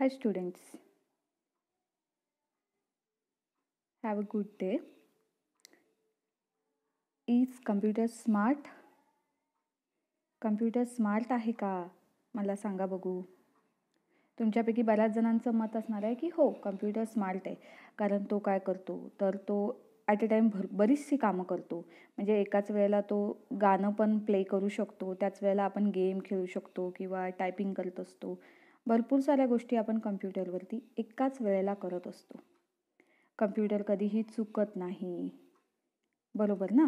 Hi students, have a good day. Is computer smart? Computer smart आहे का? मला सांगा बघू. तुमच्यापैकी बऱ्याच जणांचं मत असणार आहे की हो, कम्प्युटर स्मार्ट आहे. कारण तो काय करतो तर तो ॲट अ टाईम बरीचशी कामं करतो. म्हणजे एकाच वेळेला तो गाणं पण प्ले करू शकतो, त्याच वेळेला आपण गेम खेळू शकतो किंवा टायपिंग करत असतो. भरपूर साऱ्या गोष्टी आपण कम्प्युटरवरती एकाच वेळेला करत असतो. कम्प्युटर कधीही चुकत नाही, बरोबर ना?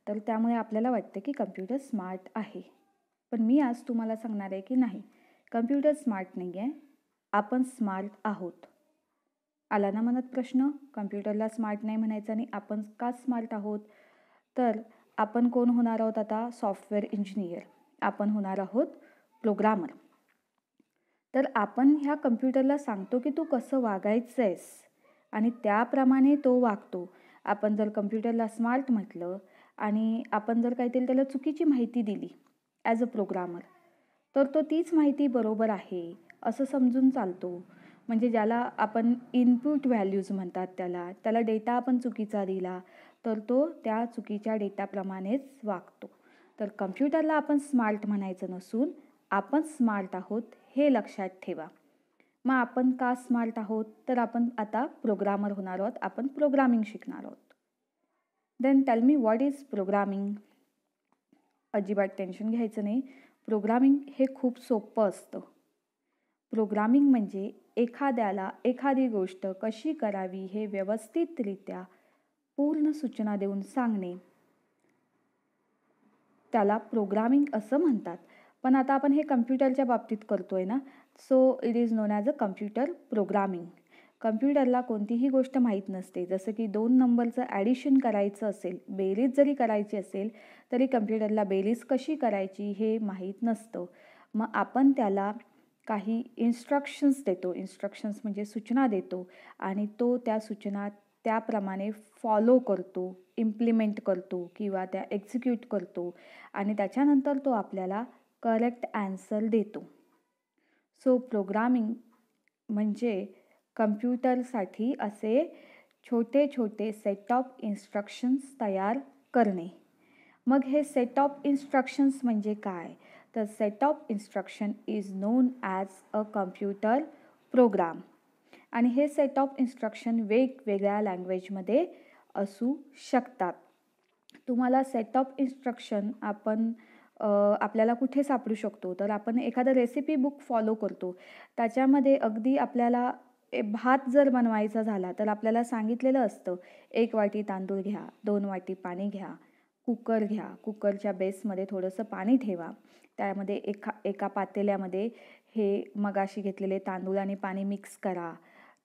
तर त्यामुळे आपल्याला वाटतं की कम्प्युटर स्मार्ट आहे. पण मी आज तुम्हाला सांगणार आहे की नाही, कम्प्युटर स्मार्ट नाही आहे, आपण स्मार्ट आहोत. आला ना मनात प्रश्न? कम्प्युटरला स्मार्ट नाही म्हणायचं आणि आपण का स्मार्ट आहोत? तर आपण कोण होणार आहोत आता? Software engineer. आपण होणार आहोत प्रोग्रामर. तर आपण ह्या कम्प्युटरला सांगतो की तू कसं वागायचं आहेस आणि त्याप्रमाणे तो वागतो. आपण जर कम्प्युटरला स्मार्ट म्हटलं आणि आपण जर काहीतरी त्याला चुकीची माहिती दिली ॲज अ प्रोग्रामर, तर तो तीच माहिती बरोबर आहे असं समजून चालतो. म्हणजे ज्याला आपण इनपुट व्हॅल्यूज म्हणतात, त्याला डेटा आपण चुकीचा दिला तर तो त्या चुकीच्या डेटाप्रमाणेच वागतो. तर कम्प्युटरला आपण स्मार्ट म्हणायचं नसून आपण स्मार्ट आहोत हे लक्षात ठेवा. मग आपण का स्मार्ट आहोत? तर आपण आता प्रोग्रामर होणार आहोत, आपण प्रोग्रामिंग शिकणार आहोत. Then tell me what is programming? अजिबात टेन्शन घ्यायचं नाही. प्रोग्रामिंग हे खूप सोपं असतं. प्रोग्रामिंग म्हणजे एखाद्याला एखादी गोष्ट कशी करावी हे व्यवस्थितरित्या पूर्ण सूचना देऊन सांगणे, त्याला प्रोग्रामिंग असं म्हणतात. पण आता आपण हे कम्प्युटरच्या बाबतीत करतोय ना, so it is non as a computer programming. कम्प्युटरला कोणतीही गोष्ट माहीत नसते. जसं की 2 नंबरचं ॲडिशन करायचं असेल, बेरीज जरी करायची असेल तरी कम्प्युटरला बेरीज कशी करायची हे माहीत नसतं. मग आपण त्याला काही इन्स्ट्रक्शन्स देतो. इन्स्ट्रक्शन्स म्हणजे सूचना देतो आणि तो त्या सूचना त्याप्रमाणे फॉलो करतो, इम्प्लिमेंट करतो किंवा त्या एक्झिक्यूट करतो आणि त्याच्यानंतर तो आपल्याला करेक्ट ॲन्सर देतो. सो प्रोग्रामिंग म्हणजे कम्प्युटरसाठी असे छोटे छोटे सेट ऑफ इन्स्ट्रक्शन्स तयार करणे. मग हे सेट ऑफ इन्स्ट्रक्शन्स म्हणजे काय? तर set of instruction is non as a computer program. आणि हे सेट ऑफ इन्स्ट्रक्शन वेगवेगळ्या लँग्वेजमध्ये असू शकतात. तुम्हाला सेट ऑफ इन्स्ट्रक्शन आपल्याला कुठे सापडू शकतो? तर आपण एखादं रेसिपी बुक फॉलो करतो. त्याच्यामध्ये अगदी आपल्याला भात जर बनवायचा झाला तर आपल्याला सांगितलेलं असतं, 1 वाटी तांदूळ घ्या, 2 वाटी पाणी घ्या, कुकर घ्या, कुकरच्या बेसमध्ये थोडंसं पाणी ठेवा, त्यामध्ये एका पातेल्यामध्ये हे मगाशी घेतलेले तांदूळ आणि पाणी मिक्स करा,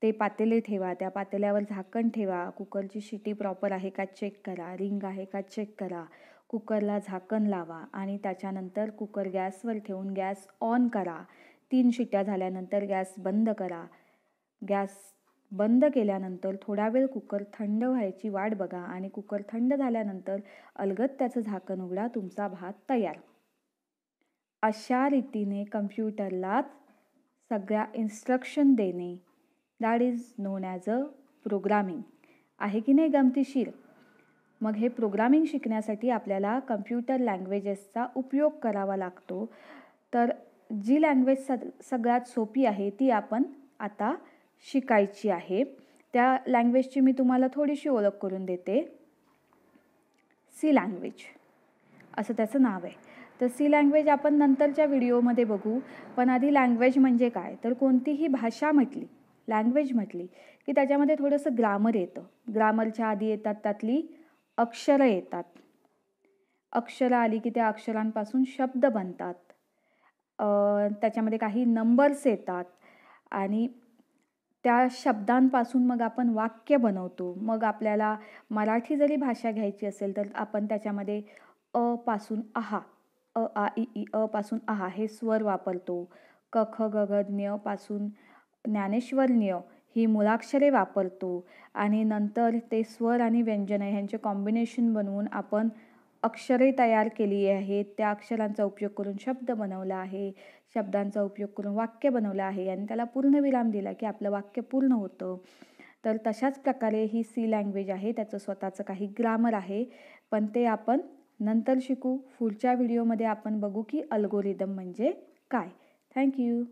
ते पातेले ठेवा, त्या पातेल्यावर झाकण ठेवा, कुकरची शिटी प्रॉपर आहे का चेक करा, रिंग आहे का चेक करा, कुकरला झाकण लावा आणि त्याच्यानंतर कुकर गॅसवर ठेवून गॅस ऑन करा. 3 शिट्या झाल्यानंतर गॅस बंद करा. गॅस बंद केल्यानंतर थोडा वेळ कुकर थंड व्हायची वाट बघा आणि कुकर थंड झाल्यानंतर अलगद त्याचं झाकण उघडा, तुमचा भात तयार. अशा रीतीने कम्प्युटरला सगळ्या इन्स्ट्रक्शन देणे, that is non as a programming. आहे की नाही गमतीशीर? मग हे प्रोग्रामिंग शिकण्यासाठी आपल्याला कम्प्युटर लँग्वेजेसचा उपयोग करावा लागतो. तर जी लँग्वेज सगळ्यात सोपी आहे ती आपण आता शिकायची आहे. त्या लँग्वेजची मी तुम्हाला थोडीशी ओळख करून देते. सी लँग्वेज असं त्याचं नाव आहे. तर सी लँग्वेज आपण नंतरच्या व्हिडिओमध्ये बघू. पण आधी लँग्वेज म्हणजे काय? तर कोणतीही भाषा म्हटली, लँग्वेज म्हटली की त्याच्यामध्ये थोडंसं ग्रामर येतं. ग्रामरच्या आधी येतात त्यातली अक्षरं येतात. अक्षरं आली की त्या अक्षरांपासून शब्द बनतात. त्याच्यामध्ये काही नंबर्स येतात आणि त्या शब्दांपासून मग आपण वाक्य बनवतो. मग आपल्याला मराठी जरी भाषा घ्यायची असेल तर आपण त्याच्यामध्ये अ पासून आहा, अ आ इ ई अ पासून आहा हे स्वर वापरतो. क ख ग घ ज्ञ पासून ज्ञानेश्वर ज्ञ ही मुळाक्षरे वापरतो आणि नंतर ते स्वर आणि व्यंजन ह्यांचे कॉम्बिनेशन बनवून आपण अक्षरे तयार केली आहेत, त्या अक्षरांचा उपयोग करून शब्द बनवला आहे, शब्दांचा उपयोग करून वाक्य बनवलं आहे आणि त्याला पूर्णविराम दिला की आपलं वाक्य पूर्ण होतं. तर तशाच प्रकारे ही सी लँग्वेज आहे, त्याचं स्वतःचं काही ग्रामर आहे, पण ते आपण नंतर शिकू. पुढच्या व्हिडिओमध्ये आपण बघू की अल्गोरिदम म्हणजे काय. थँक्यू.